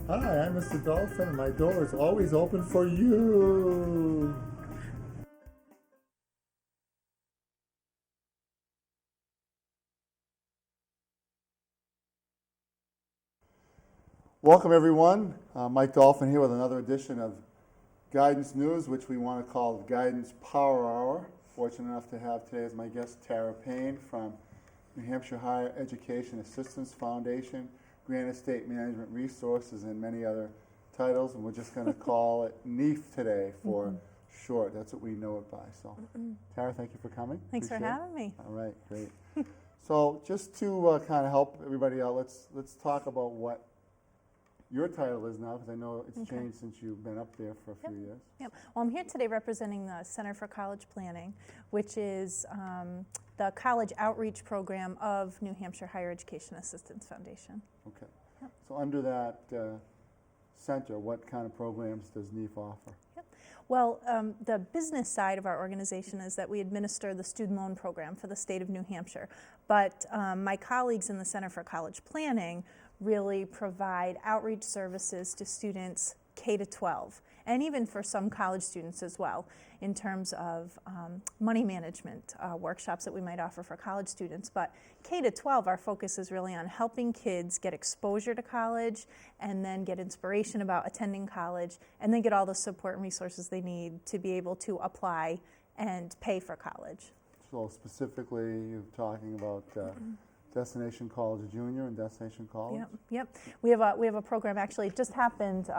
Hi, I'm Mr. Dolphin, and my door is always open for you. Welcome, everyone. Mike Dolphin here with another edition of Guidance News, which we want to call Guidance Power Hour. Fortunate enough to have today as my guest Tara Payne from New Hampshire Higher Education Assistance Foundation, Granite State Management Resources, and many other titles. And we're just going to call it NHEAF today for short. That's what we know it by. So, Tara, thank you for coming. Thanks for having me. All right, great. So, just to kind of help everybody out, let's talk about what your title is now, because I know it's changed since you've been up there for a few years. Yep. Well, I'm here today representing the Center for College Planning, which is the college outreach program of New Hampshire Higher Education Assistance Foundation. Okay. Yep. So under that center, what kind of programs does NHEAF offer? Yep. Well, the business side of our organization is that we administer the student loan program for the state of New Hampshire. But my colleagues in the Center for College Planning really provide outreach services to students K to 12, and even for some college students as well, in terms of money management workshops that we might offer for college students. But K to 12, our focus is really on helping kids get exposure to college and then get inspiration about attending college and then get all the support and resources they need to be able to apply and pay for college. So specifically, you're talking about Destination College Junior and Destination College? Yep. We have a program, actually, it just happened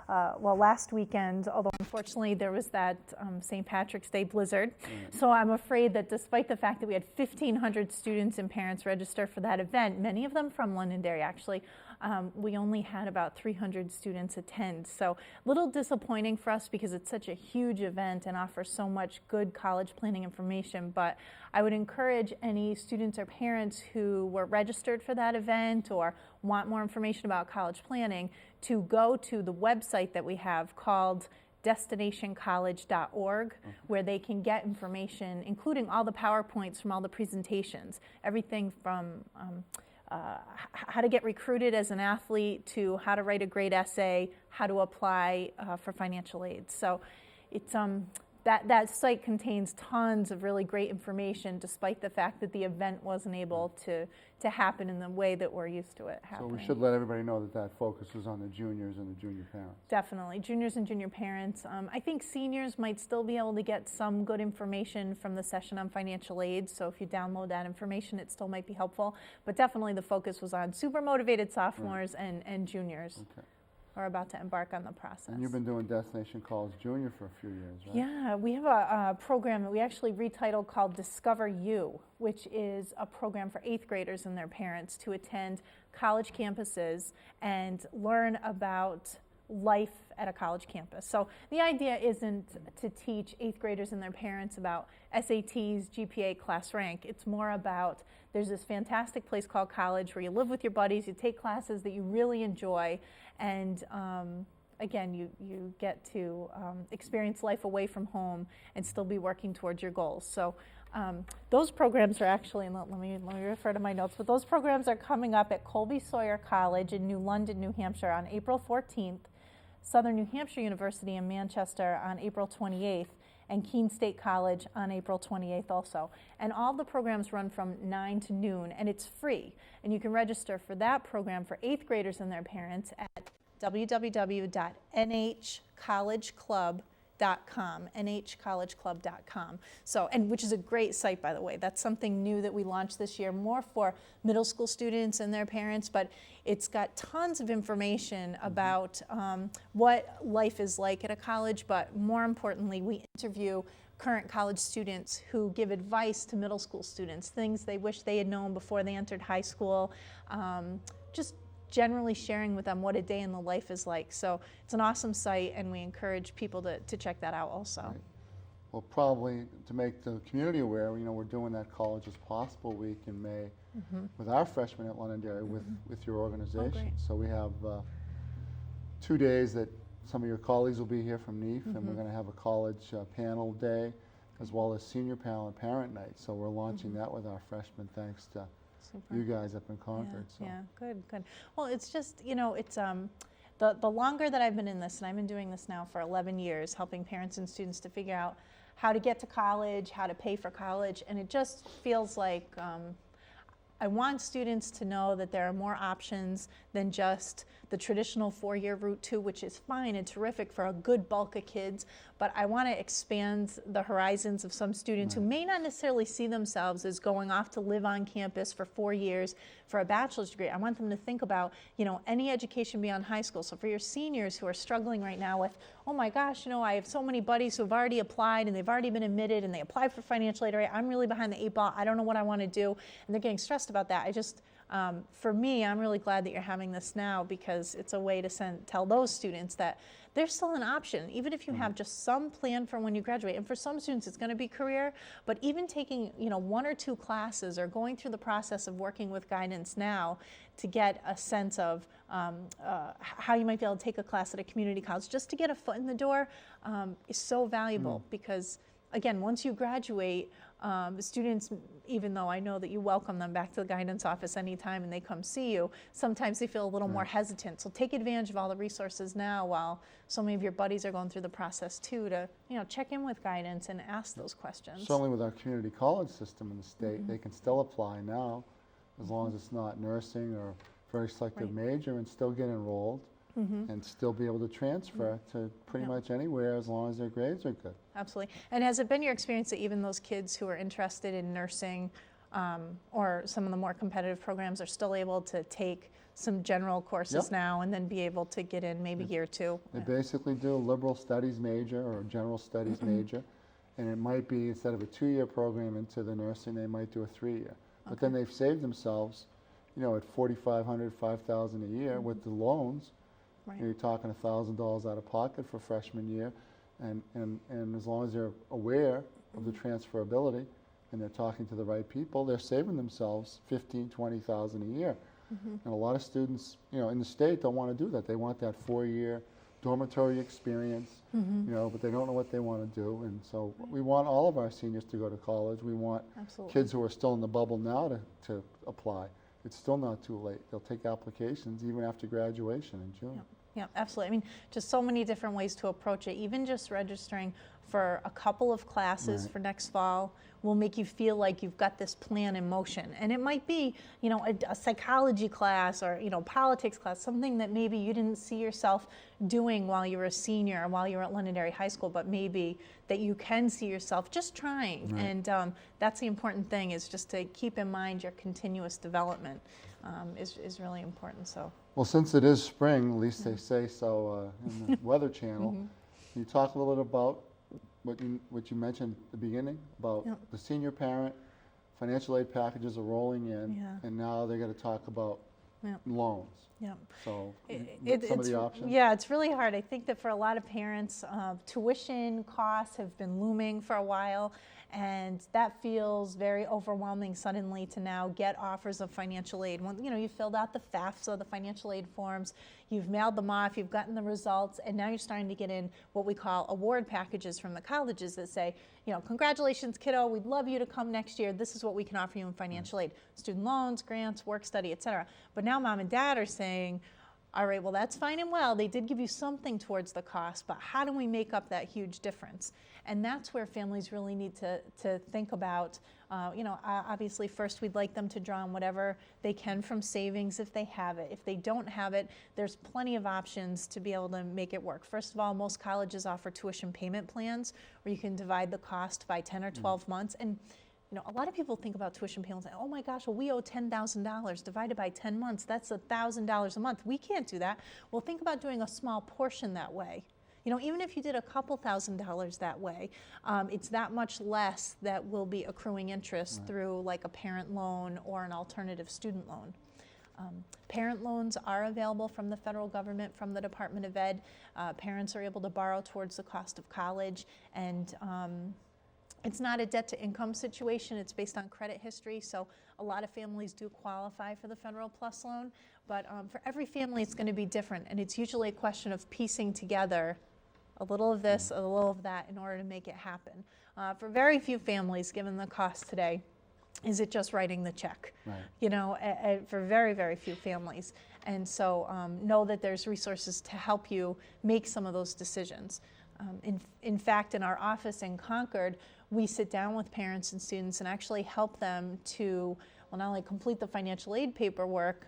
last weekend, although unfortunately there was that St. Patrick's Day blizzard. So I'm afraid that despite the fact that we had 1,500 students and parents register for that event, many of them from Londonderry actually, we only had about 300 students attend. So a little disappointing for us because it's such a huge event and offers so much good college planning information. But I would encourage any students or parents who were registered for that event or want more information about college planning to go to the website that we have called destinationcollege.org, where they can get information, including all the PowerPoints from all the presentations, everything from how to get recruited as an athlete to how to write a great essay, how to apply for financial aid. So it's that site contains tons of really great information, despite the fact that the event wasn't able to happen in the way that we're used to it happening. So we should let everybody know that focuses on the juniors and the junior parents. Definitely, juniors and junior parents. I think seniors might still be able to get some good information from the session on financial aid, so if you download that information, it still might be helpful. But definitely the focus was on super motivated sophomores and juniors. Okay. Are about to embark on the process. And you've been doing Destination College Junior for a few years, right? Yeah, we have a program that we actually retitled called Discover You, which is a program for 8th graders and their parents to attend college campuses and learn about life at a college campus. So the idea isn't to teach 8th graders and their parents about SATs, GPA, class rank. It's more about there's this fantastic place called college where you live with your buddies, you take classes that you really enjoy, and again, you get to experience life away from home and still be working towards your goals. So those programs are actually, and let me refer to my notes, but those programs are coming up at Colby Sawyer College in New London, New Hampshire on April 14th, Southern New Hampshire University in Manchester on April 28th, and Keene State College on April 28th also. And all the programs run from 9 to noon, and it's free. And you can register for that program for 8th graders and their parents at www.nhcollegeclub.com, So, and which is a great site, by the way. That's something new that we launched this year, more for middle school students and their parents, but it's got tons of information about what life is like at a college, but more importantly, we interview current college students who give advice to middle school students, things they wish they had known before they entered high school, just generally sharing with them what a day in the life is like. So it's an awesome site, and we encourage people to check that out also. Right. Well, probably to make the community aware, we're doing that College as Possible Week in May with our freshmen at Londonderry with your organization. great. So we have 2 days that some of your colleagues will be here from NHEAF, and we're going to have a college panel day as well as senior panel and parent night. So we're launching that with our freshmen thanks to Super. you guys up in Concord. Yeah, good. Well, it's just, it's the longer that I've been in this, and I've been doing this now for 11 years, helping parents and students to figure out how to get to college, how to pay for college, and it just feels like I want students to know that there are more options than just the traditional four-year route too, which is fine and terrific for a good bulk of kids, but I want to expand the horizons of some students who may not necessarily see themselves as going off to live on campus for 4 years for a bachelor's degree. I want them to think about, any education beyond high school. So for your seniors who are struggling right now with, oh my gosh, I have so many buddies who have already applied and they've already been admitted and they applied for financial aid, right? I'm really behind the 8 ball. I don't know what I want to do. And they're getting stressed about that. For me, I'm really glad that you're having this now because it's a way to tell those students that there's still an option, even if you have just some plan for when you graduate. And for some students, it's going to be career, but even taking 1 or 2 classes or going through the process of working with guidance now to get a sense of how you might be able to take a class at a community college, just to get a foot in the door, is so valuable because, again, once you graduate, students, even though I know that you welcome them back to the guidance office anytime and they come see you, sometimes they feel a little more hesitant. So take advantage of all the resources now while so many of your buddies are going through the process too to check in with guidance and ask those questions. Certainly with our community college system in the state, they can still apply now as long as it's not nursing or very selective major and still get enrolled. And still be able to transfer to pretty much anywhere as long as their grades are good. Absolutely. And has it been your experience that even those kids who are interested in nursing or some of the more competitive programs are still able to take some general courses now and then be able to get in maybe year 2? They basically do a liberal studies major or a general studies major, and it might be, instead of a 2-year program into the nursing, they might do a 3-year. But then they've saved themselves, at $4,500, $5,000 a year with the loans. Right. You're talking $1,000 out of pocket for freshman year, and as long as they're aware of the transferability and they're talking to the right people, they're saving themselves $15,000, $20,000 a year. And a lot of students, in the state don't want to do that. They want that 4-year dormitory experience, but they don't know what they want to do. And so we want all of our seniors to go to college. We want kids who are still in the bubble now to apply. It's still not too late. They'll take applications even after graduation in June. Yeah, absolutely. I mean, just so many different ways to approach it. Even just registering for a couple of classes for next fall will make you feel like you've got this plan in motion. And it might be, a psychology class or, politics class, something that maybe you didn't see yourself doing while you were a senior or while you were at Londonderry High School, but maybe that you can see yourself just trying. And that's the important thing, is just to keep in mind your continuous development is really important. So. Well, since it is spring, at least they say so in the Weather Channel, can you talk a little bit about what you mentioned at the beginning about the senior parent, financial aid packages are rolling in, and now they're going to talk about loans. So some of the options. Yeah, it's really hard. I think that for a lot of parents, tuition costs have been looming for a while, and that feels very overwhelming suddenly to now get offers of financial aid. When, you filled out the FAFSA, the financial aid forms, you've mailed them off, you've gotten the results, and now you're starting to get in what we call award packages from the colleges that say, congratulations, kiddo, we'd love you to come next year. This is what we can offer you in financial aid. Student loans, grants, work study, et cetera. But now mom and dad are saying, all right, well, that's fine and well. They did give you something towards the cost, but how do we make up that huge difference? And that's where families really need to think about, obviously first we'd like them to draw on whatever they can from savings if they have it. If they don't have it, there's plenty of options to be able to make it work. First of all, most colleges offer tuition payment plans where you can divide the cost by 10 or 12 months. And a lot of people think about tuition payments and say, oh my gosh, well, we owe $10,000 divided by 10 months. That's $1,000 a month. We can't do that. Well, think about doing a small portion that way. Even if you did a couple $1,000s that way, it's that much less that will be accruing interest through like a parent loan or an alternative student loan. Parent loans are available from the federal government, from the Department of Ed. Parents are able to borrow towards the cost of college, and it's not a debt-to-income situation. It's based on credit history, so a lot of families do qualify for the Federal Plus loan, but for every family it's going to be different, and it's usually a question of piecing together a little of this, a little of that in order to make it happen. For very few families, given the cost today, is it just writing the check? Right. You know, for very, very few families. And so know that there's resources to help you make some of those decisions. In fact, in our office in Concord, we sit down with parents and students and actually help them to, well, not only complete the financial aid paperwork,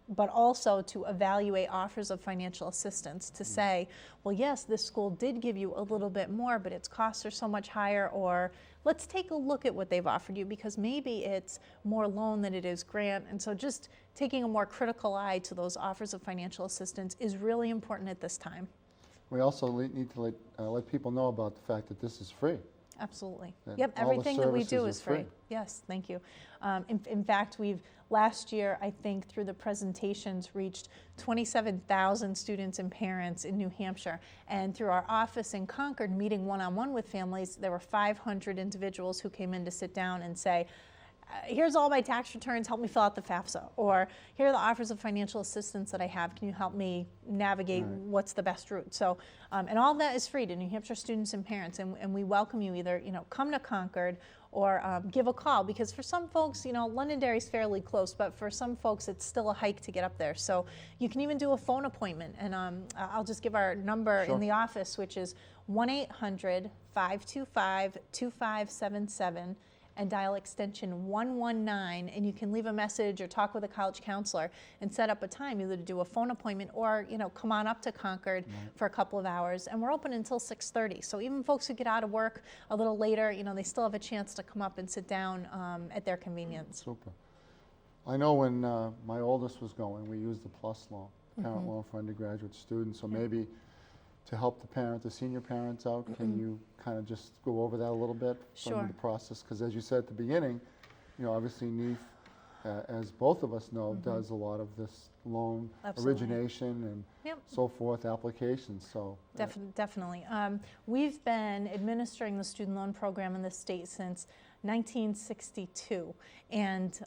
but also to evaluate offers of financial assistance to say, well, yes, this school did give you a little bit more, but its costs are so much higher, or let's take a look at what they've offered you, because maybe it's more loan than it is grant. And so just taking a more critical eye to those offers of financial assistance is really important at this time. We also need to let people know about the fact that this is free. Absolutely. That Yep, all the everything that we do services is are free. free. Yes, thank you. In fact, we've last year, I think, through the presentations, reached 27,000 students and parents in New Hampshire. And through our office in Concord, meeting one-on-one with families, there were 500 individuals who came in to sit down and say, here's all my tax returns, help me fill out the FAFSA. Or here are the offers of financial assistance that I have, can you help me navigate what's the best route? So, and all of that is free to New Hampshire students and parents, and we welcome you either, come to Concord or give a call, because for some folks, Londonderry is fairly close, but for some folks it's still a hike to get up there. So you can even do a phone appointment, and I'll just give our number in the office, which is 1-800-525-2577. and dial extension 119, and you can leave a message or talk with a college counselor and set up a time either to do a phone appointment or come on up to Concord for a couple of hours. And we're open until 6:30, so even folks who get out of work a little later, they still have a chance to come up and sit down at their convenience. Super. I know when my oldest was going, we used the PLUS loan, parent loan for undergraduate students, so maybe to help the senior parents out, can you kind of just go over that a little bit from the process? Because as you said at the beginning, obviously NHEAF, as both of us know, does a lot of this loan origination and so forth, applications. So definitely. We've been administering the student loan program in the state since 1962, and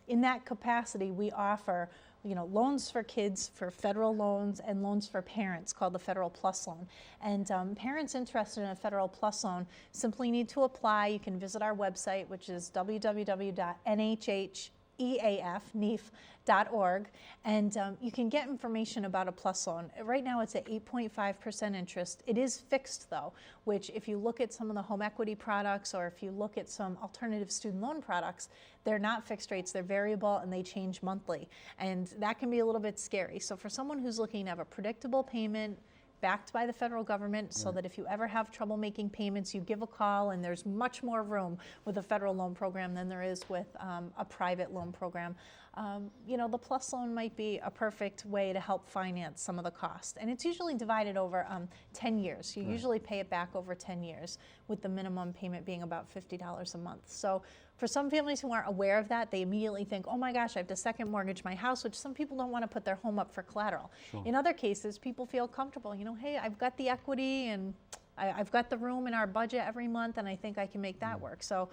in that capacity, we offer loans for kids, for federal loans, and loans for parents called the Federal Plus Loan. And parents interested in a Federal Plus Loan simply need to apply. You can visit our website, which is www.NHHEAF.org, and you can get information about a Plus Loan. Right now it's at 8.5% interest. It is fixed though, which if you look at some of the home equity products, or if you look at some alternative student loan products, they're not fixed rates, they're variable, and they change monthly. And that can be a little bit scary. So for someone who's looking to have a predictable payment, backed by the federal government, so that if you ever have trouble making payments, you give a call, and there's much more room with a federal loan program than there is with a private loan program. The Plus Loan might be a perfect way to help finance some of the cost. And it's usually divided over 10 years. You usually pay it back over 10 years, with the minimum payment being about $50 a month. So for some families who aren't aware of that, they immediately think, oh my gosh, I have to second mortgage my house, which some people don't want to put their home up for collateral. In other cases, people feel comfortable, hey, I've got the equity, and I've got the room in our budget every month, and I think I can make that work. So,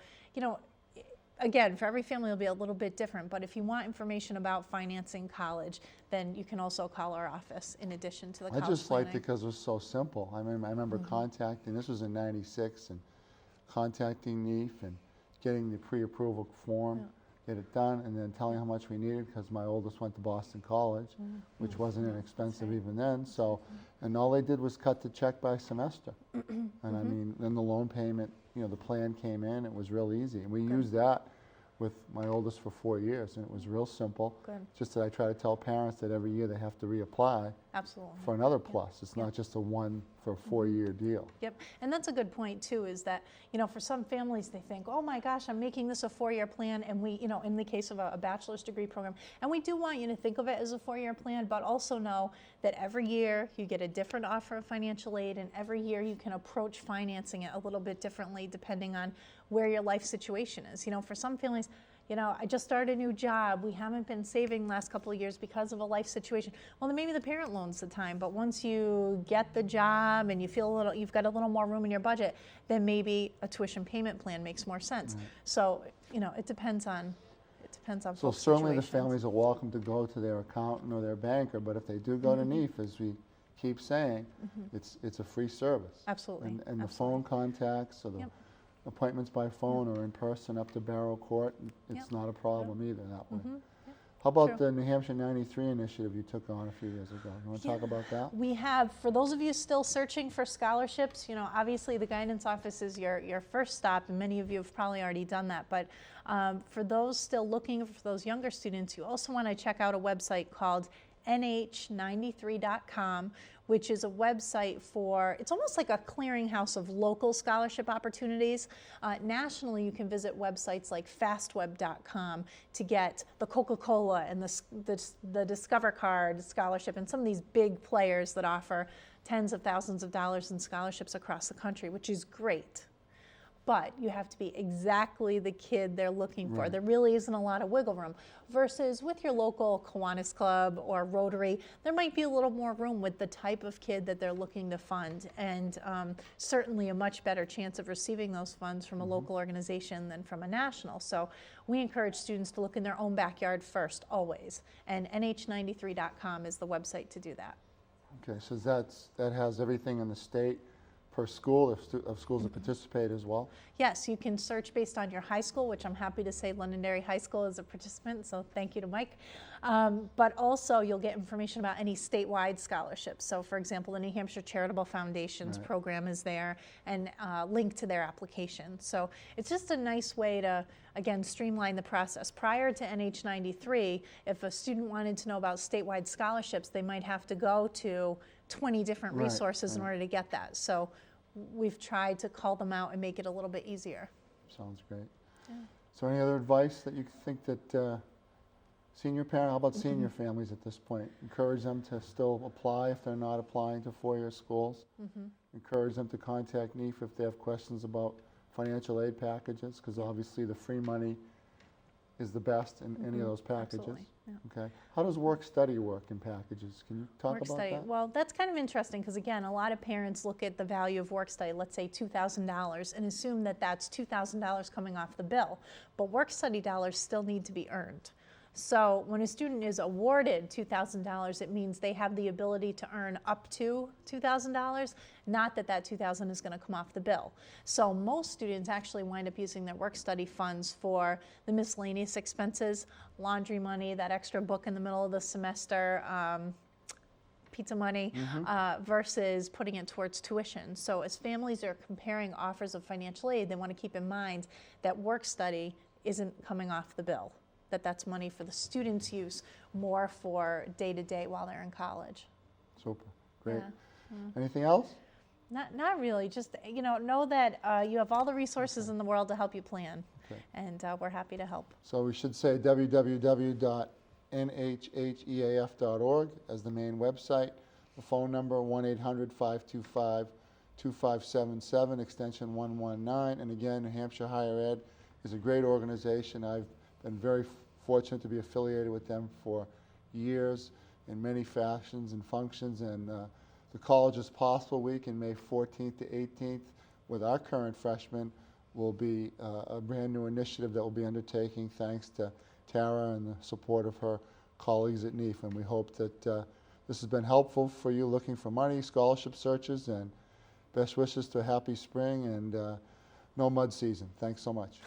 again, for every family it'll be a little bit different, but if you want information about financing college, then you can also call our office in addition to the college I just liked it planning. because it was so simple. I mean, I remember contacting, this was in '96, and contacting NHEAF and getting the pre-approval form, get it done, and then telling how much we needed, because my oldest went to Boston College, which wasn't inexpensive even then. So, and all they did was cut the check by semester. And I mean, then the loan payment, the plan came in, it was real easy. And we used that with my oldest for 4 years, and it was real simple. Just that I try to tell parents that every year they have to reapply for another plus. It's not just a one for a 4-year deal. Yep, and that's a good point too, is that, for some families they think, oh my gosh, I'm making this a 4-year plan, and we, in the case of a bachelor's degree program, and we do want you to think of it as a 4-year plan, but also know that every year you get a different offer of financial aid, and every year you can approach financing it a little bit differently depending on where your life situation is. For some families, I just started a new job, we haven't been saving the last couple of years because of a life situation. Well, then maybe the parent loan's the time, but once you get the job and you feel you've got a little more room in your budget, then maybe a tuition payment plan makes more sense. So, it depends on So certainly the families are welcome to go to their accountant or their banker, but if they do go to NHEAF, as we keep saying, it's a free service. Absolutely. And the phone contacts or the appointments by phone or in person up to Barrow Court, it's Yep. not a problem either that way. Mhm. How about True. the New Hampshire 93 initiative you took on a few years ago? You want to talk about that? We have, for those of you still searching for scholarships, obviously the guidance office is your first stop, and many of you have probably already done that. But for those still looking, for those younger students, you also want to check out a website called NHHEAF.com, which is a website for, it's almost like a clearinghouse of local scholarship opportunities. Nationally, you can visit websites like fastweb.com to get the Coca-Cola and the Discover Card scholarship and some of these big players that offer tens of thousands of dollars in scholarships across the country, which is great. But you have to be exactly the kid they're looking for. Right. There really isn't a lot of wiggle room. Versus with your local Kiwanis Club or Rotary, there might be a little more room with the type of kid that they're looking to fund, and certainly a much better chance of receiving those funds from a local organization than from a national. So we encourage students to look in their own backyard first, always. And nh93.com is the website to do that. Okay, so that has everything in the state per school, of schools that participate as well? Yes, you can search based on your high school, which I'm happy to say Londonderry High School is a participant, so thank you to Mike. But also you'll get information about any statewide scholarships. So for example, the New Hampshire Charitable Foundation's Right. program is there, and link to their application. So it's just a nice way to, again, streamline the process. Prior to NH93, if a student wanted to know about statewide scholarships, they might have to go to 20 different Right, resources in right. order to get that. So we've tried to call them out and make it a little bit easier. Sounds great. Yeah. So any other advice that you think that senior parent, how about senior families at this point? Encourage them to still apply if they're not applying to four-year schools. Encourage them to contact NHEAF if they have questions about financial aid packages, because obviously the free money is the best in any of those packages. Absolutely, yeah. Okay. How does work-study work in packages? Can you talk Work about study. that? Well, that's kind of interesting because, again, a lot of parents look at the value of work study, let's say $2,000, and assume that that's $2,000 coming off the bill. But work study dollars still need to be earned. So when a student is awarded $2,000, it means they have the ability to earn up to $2,000, not that that $2,000 is going to come off the bill. So most students actually wind up using their work study funds for the miscellaneous expenses, laundry money, that extra book in the middle of the semester, pizza money, versus putting it towards tuition. So as families are comparing offers of financial aid, they want to keep in mind that work study isn't coming off the bill, that's money for the students' use, more for day-to-day while they're in college. Super. Great. Yeah. Anything else? Not really, just know that you have all the resources in the world to help you plan, Okay. and we're happy to help. So we should say www.nhheaf.org as the main website. The phone number 1-800-525-2577, extension 119. And again, New Hampshire Higher Ed is a great organization. I've been very fortunate to be affiliated with them for years in many fashions and functions. And the College's Possible Week in May 14th to 18th with our current freshmen will be a brand new initiative that we'll be undertaking thanks to Tara and the support of her colleagues at NHEAF. And we hope that this has been helpful for you looking for money, scholarship searches, and best wishes to a happy spring and no mud season. Thanks so much.